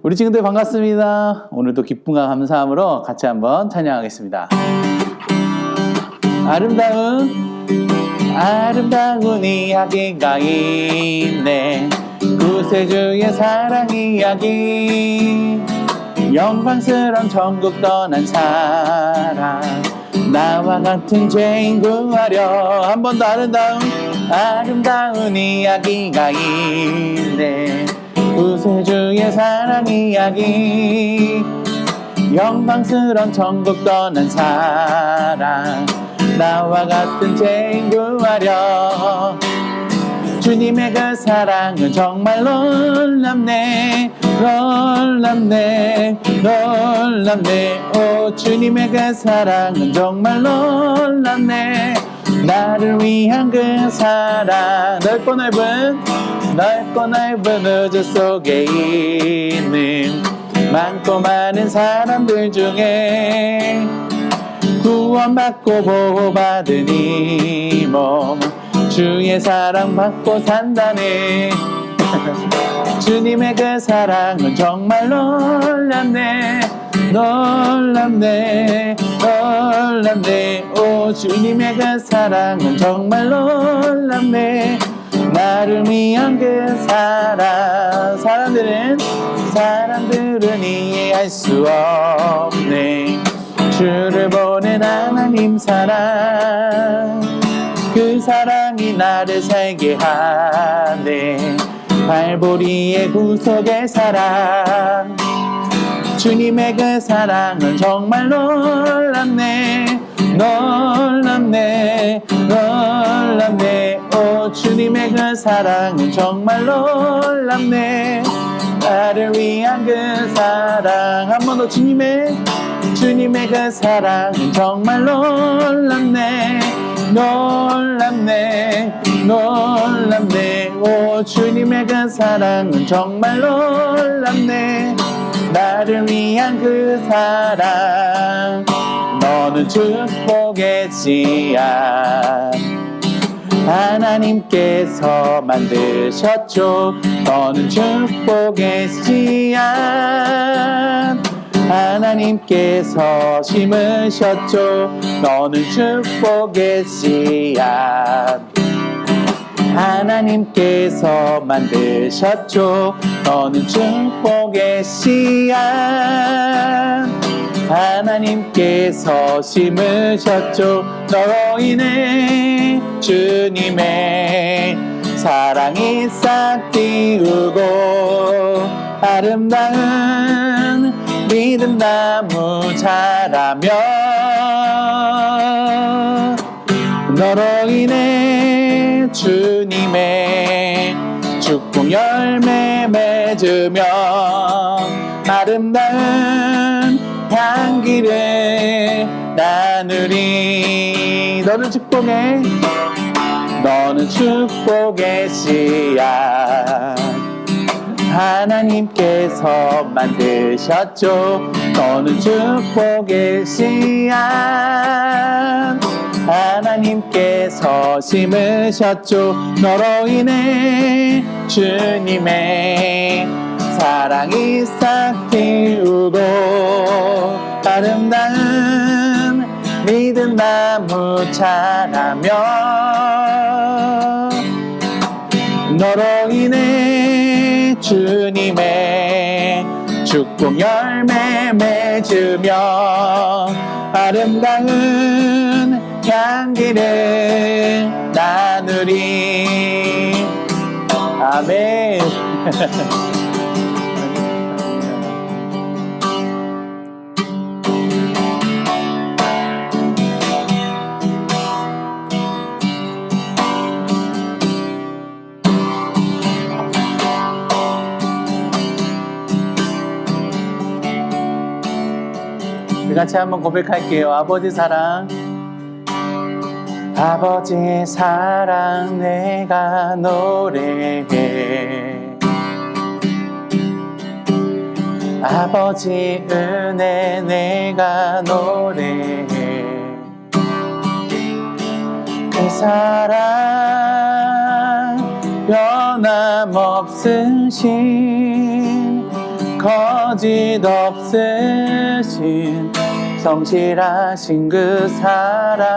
우리 친구들 반갑습니다. 오늘도 기쁨과 감사함으로 같이 한번 찬양하겠습니다. 아름다운 이야기가 있네. 구세주의 사랑 이야기. 영광스러운 천국 떠난 사랑. 나와 같은 죄인 구하려. 한 번 더 아름다운 이야기가 있네. 구세주의 사랑 이야기. 영광스러운 천국 떠난 사랑. 나와 같은 죄인 구하려. 주님의 그 사랑은 정말 놀랍네. 오, 주님의 그 사랑은 정말 놀랍네. 나를 위한 그 사랑. 넓고 넓은 우주 속에 있는 많고 많은 사람들 중에 구원받고 보호받은 이 몸, 주의 사랑 받고 산다네. 주님의 그 사랑은 정말 놀랍네. 오, 주님의 그 사랑은 정말 놀랍네. 나를 위한 그 사랑. 사람들은 이해할 수 없네. 주를 보낸 하나님 사랑. 그 사랑이 나를 살게 하네. 발보리의 구속의 사랑. 주님의 그 사랑은 정말 놀랍네. 오, 주님의 그 사랑은 정말 놀랍네. 나를 위한 그 사랑. 한 번 더. 주님의 그 사랑은 정말 놀랍네. 오, 주님의 그 사랑은 정말 놀랍네. 나를 위한 그 사랑. 너는 축복의 씨앗. 하나님께서 만드셨죠. 너는 축복의 씨앗. 하나님께서 심으셨죠. 너는 축복의 씨앗. 하나님께서 만드셨죠. 너는 축복의 씨앗. 하나님께서 심으셨죠. 너로 인해 주님의 사랑이 싹 띄우고 아름다운 믿음 나무 자라며. 너로 인해 주님의 축복 열매 맺으며 아름다운 향기를 나누리. 너는 축복의 씨앗. 하나님께서 만드셨죠. 너는 축복의 씨앗. 하나님께서 심으셨죠. 너로 인해 주님의 사랑이 싹 띄우고 아름다운 믿음 나무 자라며. 너로 인해 주님의 축복 열매 맺으며 아름다운 향기를 나누리. 아멘. 우리 같이 한번 고백할게요. 아버지 사랑. 아버지의 사랑 내가 노래해. 아버지 은혜 내가 노래해. 그 사랑 변함없으신 거짓 없으신 성실하신 그 사랑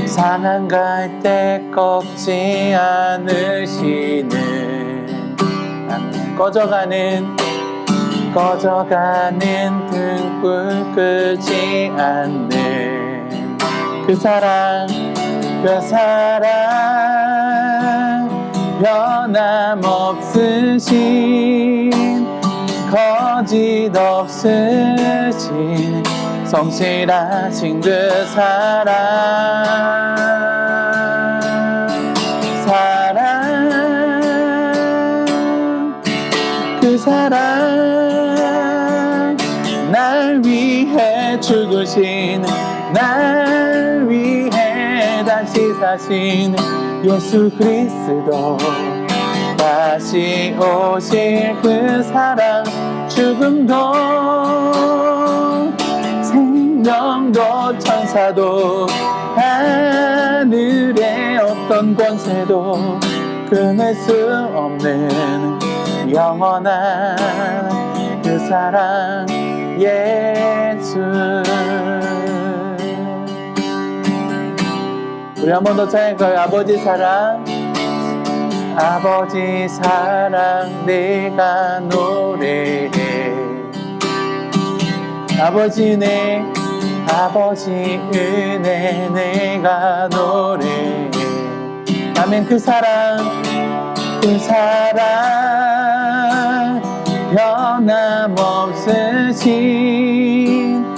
상한 갈 때 꺾지 않으시는 꺼져가는 등불 끄지 않는 그 사랑 변함없으신 거짓 없으신 성실하신 그 사랑 그 사랑 날 위해 죽으신 날 위해 다시 사신 예수 그리스도 다시 오실 그 사랑 죽음도 생명도 천사도 하늘의 어떤 권세도 끊을 수 없는 영원한 그 사랑 예수 우리 한 번 더 찬양할까요? 아버지 사랑 내가 노래해 아버지 은혜 내가 노래해 아멘 그 사랑 변함없으신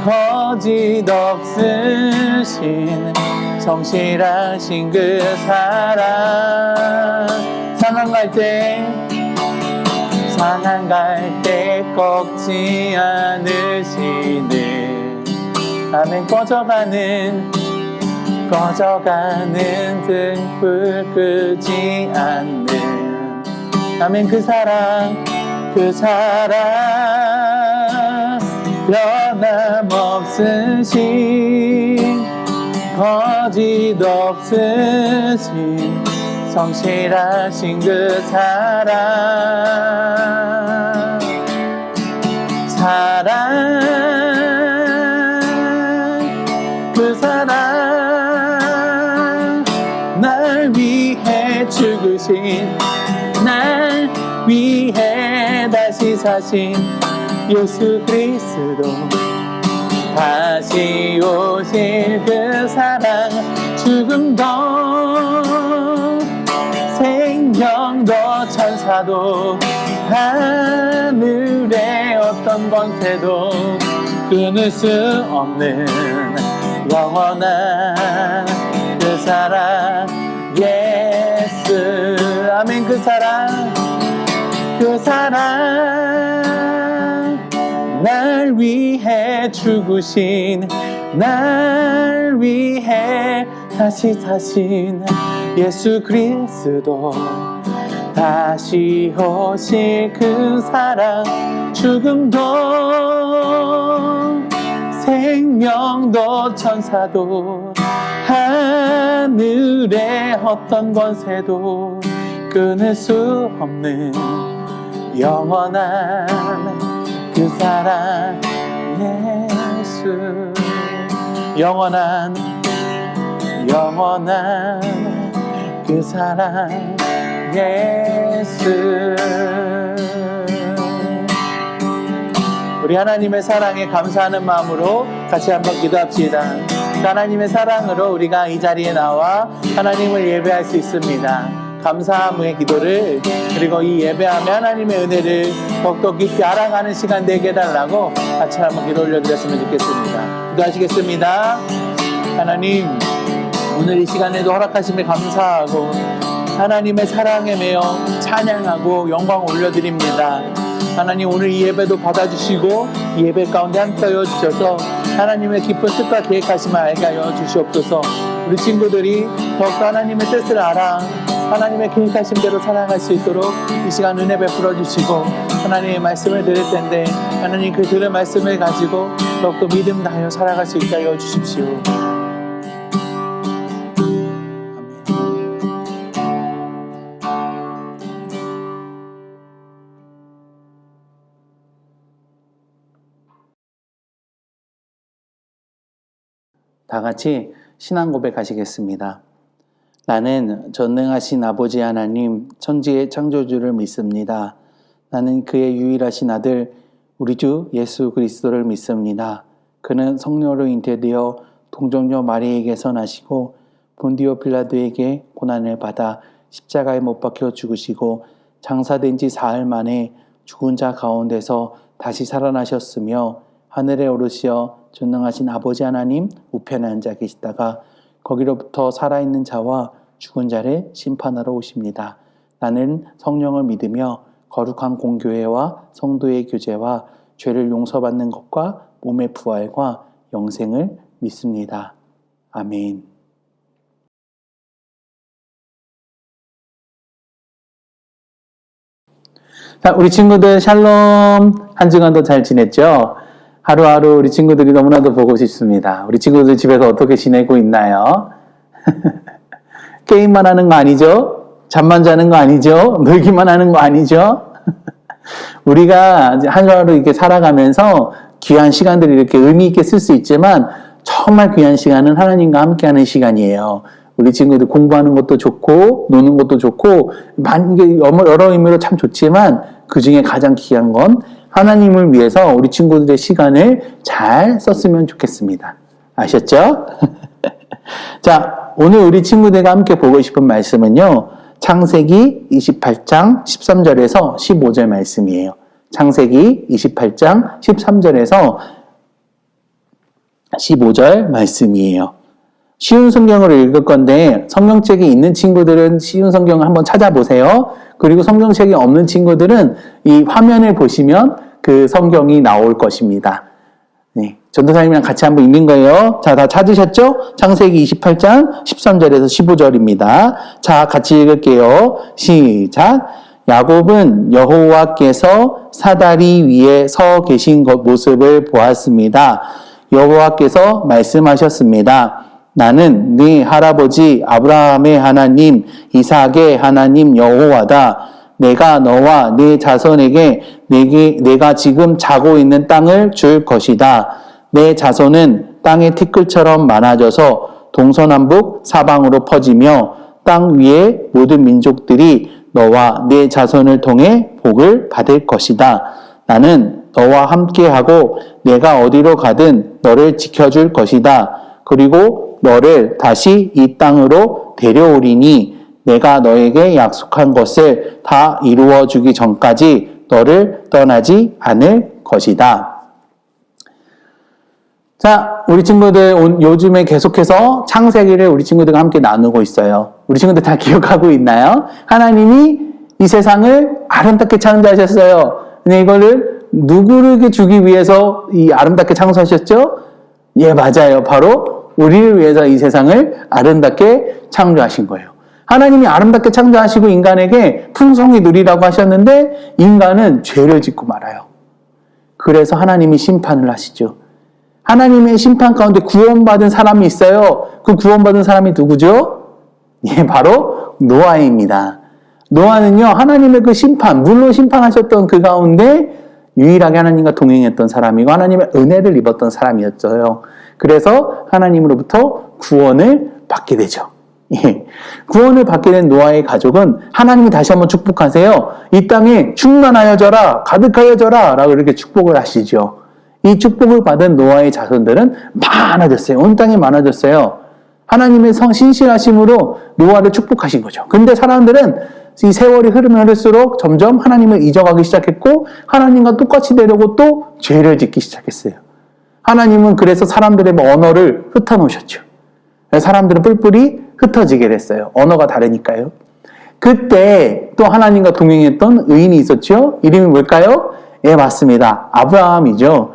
거짓 없으신 성실하신 그 사랑 상한 갈 때 꺾지 않으시는 아멘 꺼져가는 등불 끄지 않는 아멘 그 사랑 변함없으신 거짓 없으신 성실하신 그 사랑 그 사랑 날 위해 죽으신 날 위해 다시 사신 예수 그리스도 다시 오실 그 사랑 죽음도 생명도 천사도 하늘의 어떤 권세도 끊을 수 없는 영원한 그 사랑 예수 아멘 그 사랑 날 위해 죽으신 날 위해 다시 사신 예수 그리스도 다시 오실 그 사랑 죽음도 생명도 천사도 하늘의 어떤 권세도 끊을 수 없는 영원한 그 사랑 예수 영원한 그 사랑 예수 우리 하나님의 사랑에 감사하는 마음으로 같이 한번 기도합시다. 하나님의 사랑으로 우리가 이 자리에 나와 하나님을 예배할 수 있습니다. 감사함의 기도를 그리고 이 예배하며 하나님의 은혜를 더욱더 깊이 알아가는 시간 되게 해달라고 같이 한번 기도 올려드렸으면 좋겠습니다. 기도하시겠습니다. 하나님 오늘 이 시간에도 허락하심에 감사하고 하나님의 사랑에 매여 찬양하고 영광 올려드립니다. 하나님 오늘 이 예배도 받아주시고 이 예배 가운데 함께하여 주셔서 하나님의 깊은 뜻과 계획하심을 알게 하여 주시옵소서. 우리 친구들이 더욱더 하나님의 뜻을 알아 하나님의 계획하심대로 살아갈 수 있도록 이 시간 은혜 베풀어 주시고 하나님의 말씀을 들을 텐데 하나님 그 들은 말씀을 가지고 더욱더 믿음 다하여 살아갈 수 있게 하여 주십시오. 다 같이 신앙 고백하시겠습니다. 나는 전능하신 아버지 하나님, 천지의 창조주를 믿습니다. 나는 그의 유일하신 아들, 우리 주 예수 그리스도를 믿습니다. 그는 성령으로 잉태되어 동정녀 마리에게서 나시고 본디오 빌라도에게 고난을 받아 십자가에 못 박혀 죽으시고 장사된 지 사흘 만에 죽은 자 가운데서 다시 살아나셨으며 하늘에 오르시어 전능하신 아버지 하나님 우편에 앉아 계시다가 거기로부터 살아있는 자와 죽은 자를 심판하러 오십니다. 나는 성령을 믿으며 거룩한 공교회와 성도의 교제와 죄를 용서받는 것과 몸의 부활과 영생을 믿습니다. 아멘. 자, 우리 친구들 샬롬. 한 주간도 잘 지냈죠? 하루하루 우리 친구들이 너무나도 보고 싶습니다. 우리 친구들 집에서 어떻게 지내고 있나요? 게임만 하는 거 아니죠? 잠만 자는 거 아니죠? 놀기만 하는 거 아니죠? 우리가 하루하루 이렇게 살아가면서 귀한 시간들을 이렇게 의미 있게 쓸 수 있지만 정말 귀한 시간은 하나님과 함께하는 시간이에요. 우리 친구들 공부하는 것도 좋고 노는 것도 좋고 여러 의미로 참 좋지만 그 중에 가장 귀한 건 하나님을 위해서 우리 친구들의 시간을 잘 썼으면 좋겠습니다. 아셨죠? 자, 오늘 우리 친구들과 함께 보고 싶은 말씀은요. 창세기 28장 13절에서 15절 말씀이에요. 창세기 28장 13절에서 15절 말씀이에요. 쉬운 성경을 읽을 건데 성경책이 있는 친구들은 쉬운 성경을 한번 찾아보세요. 그리고 성경책이 없는 친구들은 이 화면을 보시면 그 성경이 나올 것입니다. 네, 전도사님이랑 같이 한번 읽는 거예요. 자, 다 찾으셨죠? 창세기 28장 13절에서 15절입니다. 자, 같이 읽을게요. 시작. 야곱은 여호와께서 사다리 위에 서 계신 모습을 보았습니다. 여호와께서 말씀하셨습니다. 나는 네 할아버지 아브라함의 하나님, 이삭의 하나님 여호와다. 내가 너와 네 자손에게 내가 지금 자고 있는 땅을 줄 것이다. 내 자손은 땅의 티끌처럼 많아져서 동서남북 사방으로 퍼지며 땅 위의 모든 민족들이 너와 네 자손을 통해 복을 받을 것이다. 나는 너와 함께하고 내가 어디로 가든 너를 지켜줄 것이다. 그리고 너를 다시 이 땅으로 데려오리니 내가 너에게 약속한 것을 다 이루어 주기 전까지 너를 떠나지 않을 것이다. 자, 우리 친구들 요즘에 계속해서 창세기를 우리 친구들과 함께 나누고 있어요. 우리 친구들 다 기억하고 있나요? 하나님이 이 세상을 아름답게 창조하셨어요. 근데 이거를 누구를 주기 위해서 이 아름답게 창조하셨죠? 예, 맞아요. 바로 우리를 위해서 이 세상을 아름답게 창조하신 거예요. 하나님이 아름답게 창조하시고 인간에게 풍성히 누리라고 하셨는데 인간은 죄를 짓고 말아요. 그래서 하나님이 심판을 하시죠. 하나님의 심판 가운데 구원받은 사람이 있어요. 그 구원받은 사람이 누구죠? 예, 바로 노아입니다. 노아는요, 하나님의 그 심판, 물로 심판하셨던 그 가운데 유일하게 하나님과 동행했던 사람이고 하나님의 은혜를 입었던 사람이었어요. 그래서 하나님으로부터 구원을 받게 되죠. 예. 구원을 받게 된 노아의 가족은 하나님이 다시 한번 축복하세요. 이 땅에 충만하여져라, 가득하여져라 라고 이렇게 축복을 하시죠. 이 축복을 받은 노아의 자손들은 많아졌어요. 온 땅에 많아졌어요. 하나님의 신실하심으로 노아를 축복하신 거죠. 근데 사람들은 이 세월이 흐르면 흐를수록 점점 하나님을 잊어가기 시작했고 하나님과 똑같이 되려고 또 죄를 짓기 시작했어요. 하나님은 그래서 사람들의 언어를 흩어놓으셨죠. 사람들은 뿔뿔이 흩어지게 됐어요. 언어가 다르니까요. 그때 또 하나님과 동행했던 의인이 있었죠. 이름이 뭘까요? 예, 맞습니다. 아브라함이죠.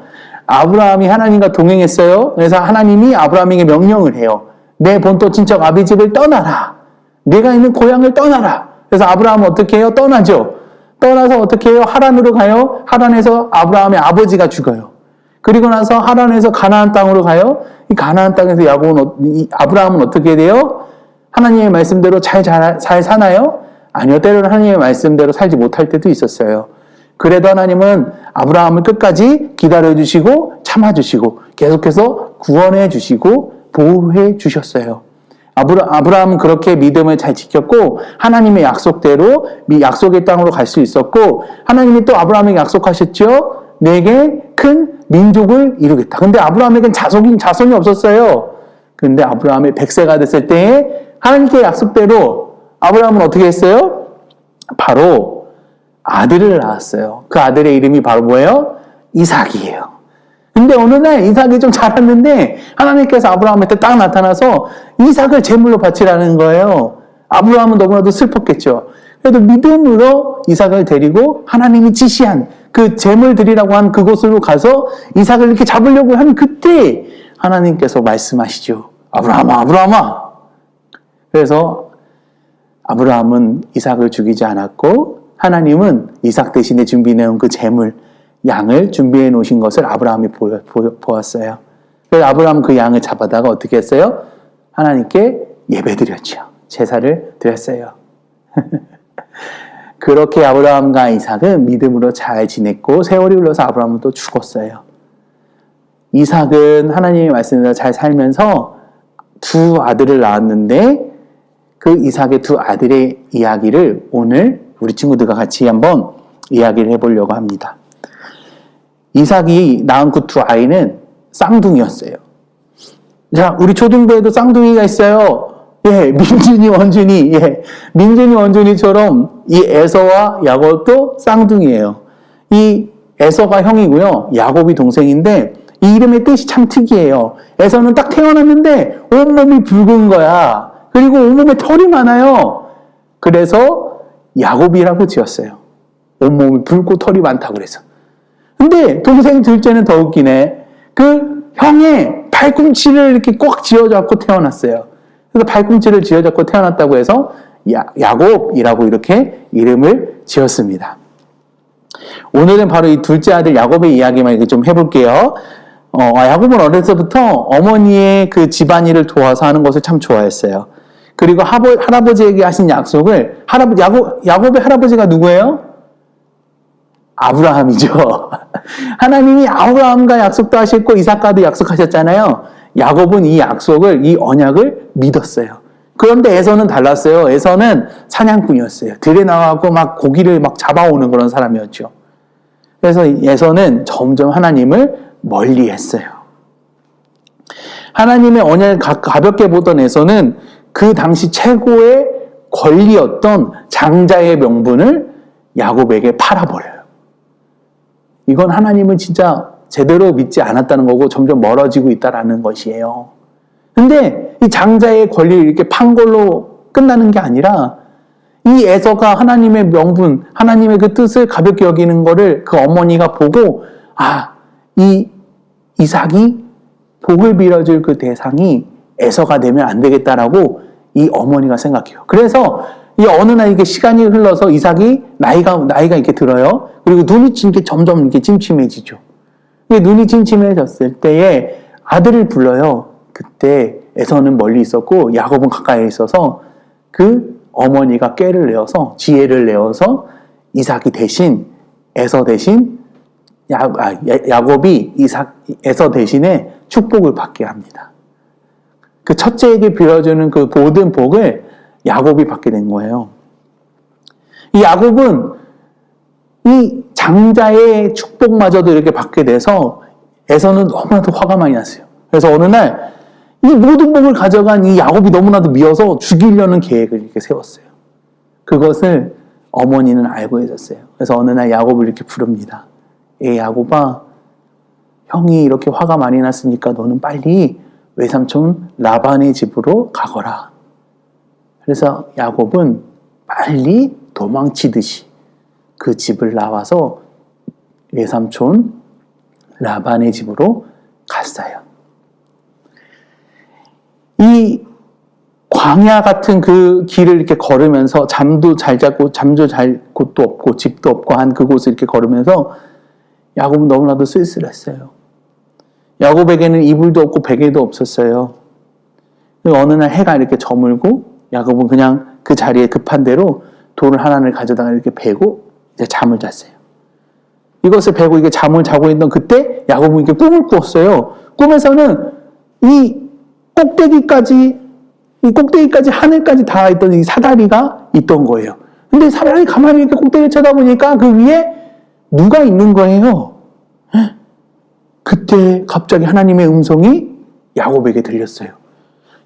아브라함이 하나님과 동행했어요. 그래서 하나님이 아브라함에게 명령을 해요. 내 본토 친척 아비 집을 떠나라. 내가 있는 고향을 떠나라. 그래서 아브라함은 어떻게 해요? 떠나죠. 떠나서 어떻게 해요? 하란으로 가요. 하란에서 아브라함의 아버지가 죽어요. 그리고 나서 하란에서 가나안 땅으로 가요. 이 가나안 땅에서 아브라함은 어떻게 돼요? 하나님의 말씀대로 잘 사나요? 아니요. 때로는 하나님의 말씀대로 살지 못할 때도 있었어요. 그래도 하나님은 아브라함을 끝까지 기다려주시고 참아주시고 계속해서 구원해 주시고 보호해 주셨어요. 아브라함은 그렇게 믿음을 잘 지켰고 하나님의 약속대로 약속의 땅으로 갈 수 있었고 하나님이 또 아브라함에게 약속하셨죠. 내게 큰 민족을 이루겠다. 근데 아브라함에겐 자손이 없었어요. 근데 아브라함이 100세가 됐을 때에 하나님께 약속대로 아브라함은 어떻게 했어요? 바로 아들을 낳았어요. 그 아들의 이름이 바로 뭐예요? 이삭이에요. 근데 어느 날 이삭이 좀 자랐는데 하나님께서 아브라함한테 딱 나타나서 이삭을 제물로 바치라는 거예요. 아브라함은 너무나도 슬펐겠죠. 그래도 믿음으로 이삭을 데리고 하나님이 지시한 그 제물 드리라고 한 그곳으로 가서 이삭을 이렇게 잡으려고 한 그때 하나님께서 말씀하시죠. 아브라함아, 아브라함아. 그래서 아브라함은 이삭을 죽이지 않았고 하나님은 이삭 대신에 준비해놓은 그 제물 양을 준비해 놓으신 것을 아브라함이 보았어요. 그래서 아브라함은 그 양을 잡아다가 어떻게 했어요? 하나님께 예배드렸죠. 제사를 드렸어요. 그렇게 아브라함과 이삭은 믿음으로 잘 지냈고 세월이 흘러서 아브라함은 또 죽었어요. 이삭은 하나님의 말씀대로 잘 살면서 두 아들을 낳았는데 그 이삭의 두 아들의 이야기를 오늘 우리 친구들과 같이 한번 이야기를 해보려고 합니다. 이삭이 낳은 그 두 아이는 쌍둥이였어요. 자, 우리 초등부에도 쌍둥이가 있어요. 예, 민준이, 원준이. 예, 민준이, 원준이처럼 이 에서와 야곱도 쌍둥이에요. 이 에서가 형이고요. 야곱이 동생인데 이 이름의 뜻이 참 특이해요. 에서는 딱 태어났는데 온몸이 붉은 거야. 그리고 온몸에 털이 많아요. 그래서 야곱이라고 지었어요. 온몸이 붉고 털이 많다고 그래서. 근데 동생 둘째는 더 웃기네. 그 형의 팔꿈치를 이렇게 꽉 쥐어잡고 태어났어요. 그래서 팔꿈치를 쥐어잡고 태어났다고 해서 야곱이라고 이렇게 이름을 지었습니다. 오늘은 바로 이 둘째 아들 야곱의 이야기만 좀 해볼게요. 야곱은 어려서부터 어머니의 그 집안일을 도와서 하는 것을 참 좋아했어요. 그리고 할아버지에게 하신 약속을 야곱의 할아버지가 누구예요? 아브라함이죠. 하나님이 아브라함과 약속도 하셨고 이삭과도 약속하셨잖아요. 야곱은 이 약속을, 이 언약을 믿었어요. 그런데 에서는 달랐어요. 에서는 사냥꾼이었어요. 들에 나가고 막 고기를 막 잡아오는 그런 사람이었죠. 그래서 에서는 점점 하나님을 멀리했어요. 하나님의 언약을 가볍게 보던 에서는 그 당시 최고의 권리였던 장자의 명분을 야곱에게 팔아버려요. 이건 하나님은 진짜 제대로 믿지 않았다는 거고 점점 멀어지고 있다라는 것이에요. 근데 이 장자의 권리를 이렇게 판 걸로 끝나는 게 아니라 이 에서가 하나님의 명분, 하나님의 그 뜻을 가볍게 여기는 거를 그 어머니가 보고 이 이삭이 복을 빌어줄 그 대상이 에서가 되면 안 되겠다라고 이 어머니가 생각해요. 그래서 이 어느 날 이게 시간이 흘러서 이삭이 나이가 이렇게 들어요. 그리고 눈이 이렇게 점점 이렇게 침침해지죠. 눈이 침침해졌을 때에 아들을 불러요. 그때 에서는 멀리 있었고 야곱은 가까이 있어서 그 어머니가 꾀를 내어서 지혜를 내어서 이삭이 대신 에서 대신 야곱이 에서 대신에 축복을 받게 합니다. 그 첫째에게 빌어주는 그 모든 복을 야곱이 받게 된 거예요. 이 야곱은 이 장자의 축복마저도 이렇게 받게 돼서 에서는 너무나도 화가 많이 났어요. 그래서 어느 날 이 모든 복을 가져간 이 야곱이 너무나도 미워서 죽이려는 계획을 이렇게 세웠어요. 그것을 어머니는 알고 있었어요. 그래서 어느 날 야곱을 이렇게 부릅니다. 야곱아, 형이 이렇게 화가 많이 났으니까 너는 빨리 외삼촌 라반의 집으로 가거라. 그래서 야곱은 빨리 도망치듯이 그 집을 나와서 외삼촌 라반의 집으로 갔어요. 이 광야 같은 그 길을 이렇게 걸으면서 잠도 잘 곳도 없고 집도 없고 한 그곳을 이렇게 걸으면서 야곱은 너무나도 쓸쓸했어요. 야곱에게는 이불도 없고 베개도 없었어요. 어느 날 해가 이렇게 저물고 야곱은 그냥 그 자리에 급한 대로 돌을 하나를 가져다가 이렇게 베고 이제 잠을 잤어요. 이것을 베고 이게 잠을 자고 있던 그때 야곱은 이렇게 꿈을 꾸었어요. 꿈에서는 이 꼭대기까지, 이 꼭대기까지 하늘까지 닿아 있던 이 사다리가 있던 거예요. 근데 사다리 가만히 이렇게 꼭대기를 쳐다보니까 그 위에 누가 있는 거예요. 그때 갑자기 하나님의 음성이 야곱에게 들렸어요.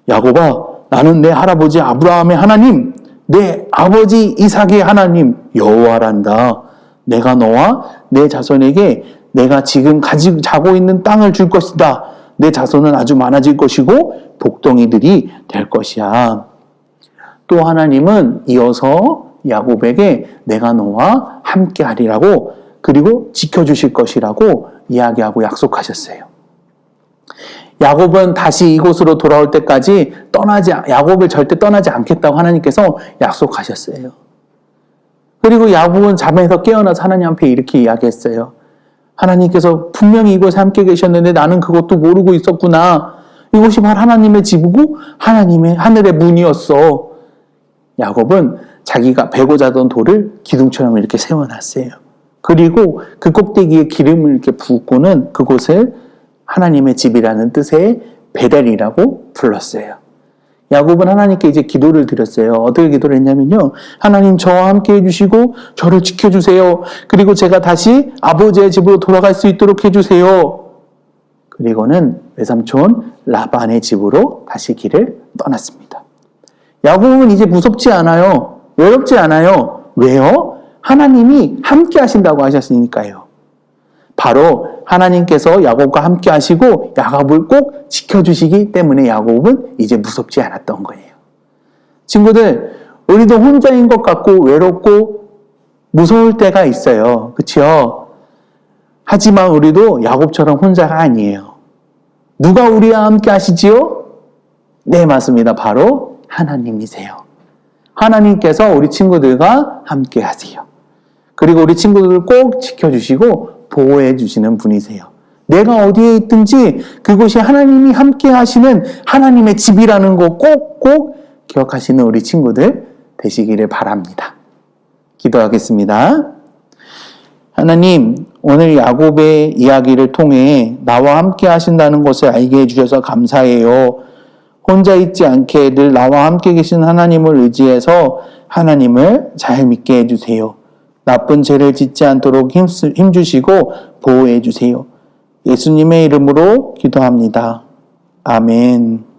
야곱아, 나는 내 할아버지 아브라함의 하나님, 내 아버지 이삭의 하나님 여호와란다. 내가 너와 내 자손에게 내가 지금 자고 있는 땅을 줄 것이다. 내 자손은 아주 많아질 것이고 복덩이들이 될 것이야. 또 하나님은 이어서 야곱에게 내가 너와 함께 하리라고, 그리고 지켜주실 것이라고 이야기하고 약속하셨어요. 야곱은 다시 이곳으로 돌아올 때까지 야곱을 절대 떠나지 않겠다고 하나님께서 약속하셨어요. 그리고 야곱은 잠에서 깨어나서 하나님 앞에 이렇게 이야기했어요. 하나님께서 분명히 이곳에 함께 계셨는데 나는 그것도 모르고 있었구나. 이곳이 바로 하나님의 집이고 하나님의 하늘의 문이었어. 야곱은 자기가 베고 자던 돌을 기둥처럼 이렇게 세워놨어요. 그리고 그 꼭대기에 기름을 이렇게 붓고는 그곳을 하나님의 집이라는 뜻의 베델이라고 불렀어요. 야곱은 하나님께 이제 기도를 드렸어요. 어떻게 기도를 했냐면요. 하나님 저와 함께 해주시고 저를 지켜주세요. 그리고 제가 다시 아버지의 집으로 돌아갈 수 있도록 해주세요. 그리고는 외삼촌 라반의 집으로 다시 길을 떠났습니다. 야곱은 이제 무섭지 않아요. 외롭지 않아요. 왜요? 하나님이 함께 하신다고 하셨으니까요. 바로 하나님께서 야곱과 함께 하시고 야곱을 꼭 지켜주시기 때문에 야곱은 이제 무섭지 않았던 거예요. 친구들, 우리도 혼자인 것 같고 외롭고 무서울 때가 있어요. 그렇죠? 하지만 우리도 야곱처럼 혼자가 아니에요. 누가 우리와 함께 하시지요? 네, 맞습니다. 바로 하나님이세요. 하나님께서 우리 친구들과 함께 하세요. 그리고 우리 친구들을 꼭 지켜주시고 보호해 주시는 분이세요. 내가 어디에 있든지 그곳이 하나님이 함께 하시는 하나님의 집이라는 거 꼭꼭 기억하시는 우리 친구들 되시기를 바랍니다. 기도하겠습니다. 하나님, 오늘 야곱의 이야기를 통해 나와 함께 하신다는 것을 알게 해주셔서 감사해요. 혼자 있지 않게 늘 나와 함께 계신 하나님을 의지해서 하나님을 잘 믿게 해주세요. 나쁜 죄를 짓지 않도록 힘주시고 보호해 주세요. 예수님의 이름으로 기도합니다. 아멘.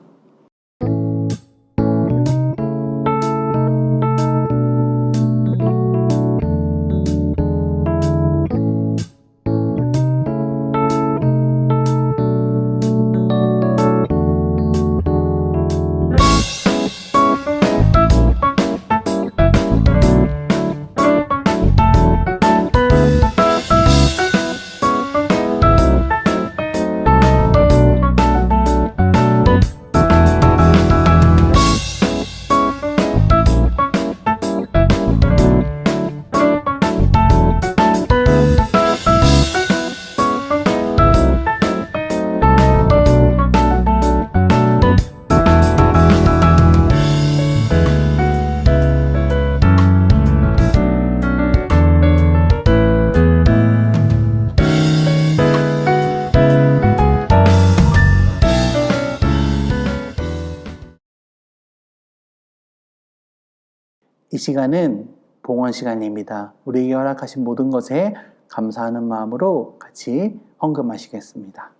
이 시간은 봉헌 시간입니다. 우리에게 허락하신 모든 것에 감사하는 마음으로 같이 헌금하시겠습니다.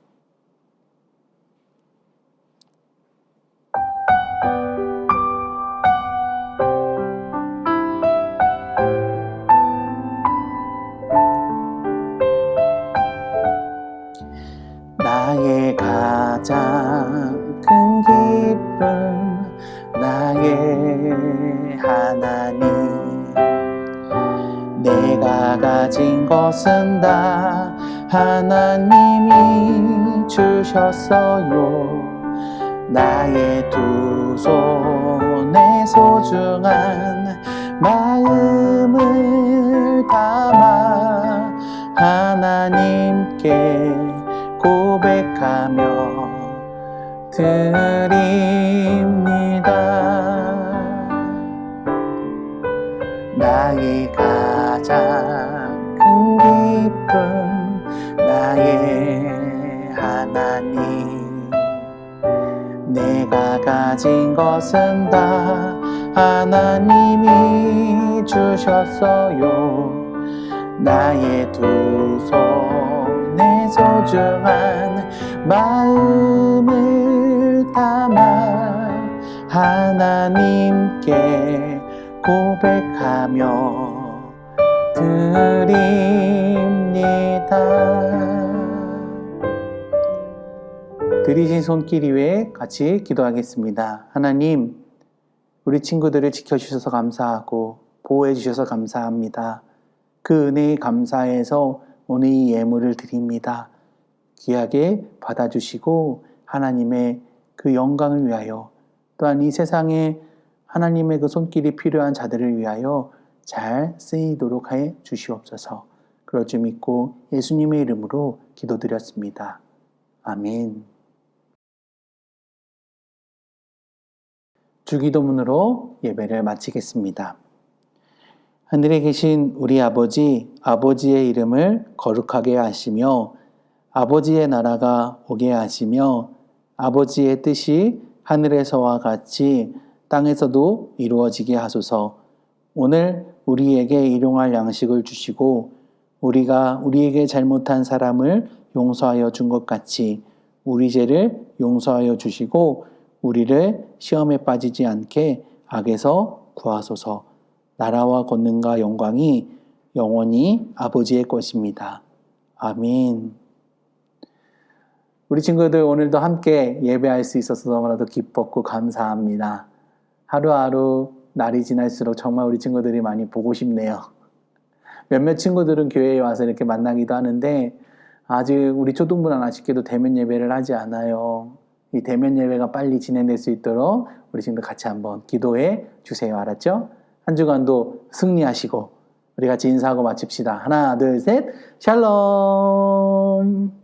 나의 가장 큰 기쁨, 나의 하나님, 내가 가진 것은 다 하나님이 주셨어요. 나의 두 손에 소중한 마음을 담아 하나님께 고백하며 드립니다. 나의 가장 큰 기쁨, 나의 하나님, 내가 가진 것은 다 하나님이 주셨어요. 나의 두 손에 소중한 마음을 담아 하나님께 고백하며 드립니다. 들이신 손길 위에 같이 기도하겠습니다. 하나님, 우리 친구들을 지켜주셔서 감사하고 보호해 주셔서 감사합니다. 그 은혜에 감사해서 오늘 이 예물을 드립니다. 귀하게 받아주시고 하나님의 그 영광을 위하여 또한 이 세상에 하나님의 그 손길이 필요한 자들을 위하여 잘 쓰이도록 해 주시옵소서. 그럴 줄 믿고 예수님의 이름으로 기도드렸습니다. 아멘. 주기도문으로 예배를 마치겠습니다. 하늘에 계신 우리 아버지, 아버지의 이름을 거룩하게 하시며 아버지의 나라가 오게 하시며 아버지의 뜻이 하늘에서와 같이 땅에서도 이루어지게 하소서. 오늘 우리에게 일용할 양식을 주시고 우리가 우리에게 잘못한 사람을 용서하여 준 것 같이 우리 죄를 용서하여 주시고 우리를 시험에 빠지지 않게 악에서 구하소서. 나라와 권능과 영광이 영원히 아버지의 것입니다. 아멘. 우리 친구들 오늘도 함께 예배할 수 있어서 너무나도 기뻤고 감사합니다. 하루하루 날이 지날수록 정말 우리 친구들이 많이 보고 싶네요. 몇몇 친구들은 교회에 와서 이렇게 만나기도 하는데 아직 우리 초등부는 아쉽게도 대면 예배를 하지 않아요. 이 대면 예배가 빨리 진행될 수 있도록 우리 친구들 같이 한번 기도해 주세요. 알았죠? 한 주간도 승리하시고 우리 같이 인사하고 마칩시다. 하나, 둘, 셋. 샬롬.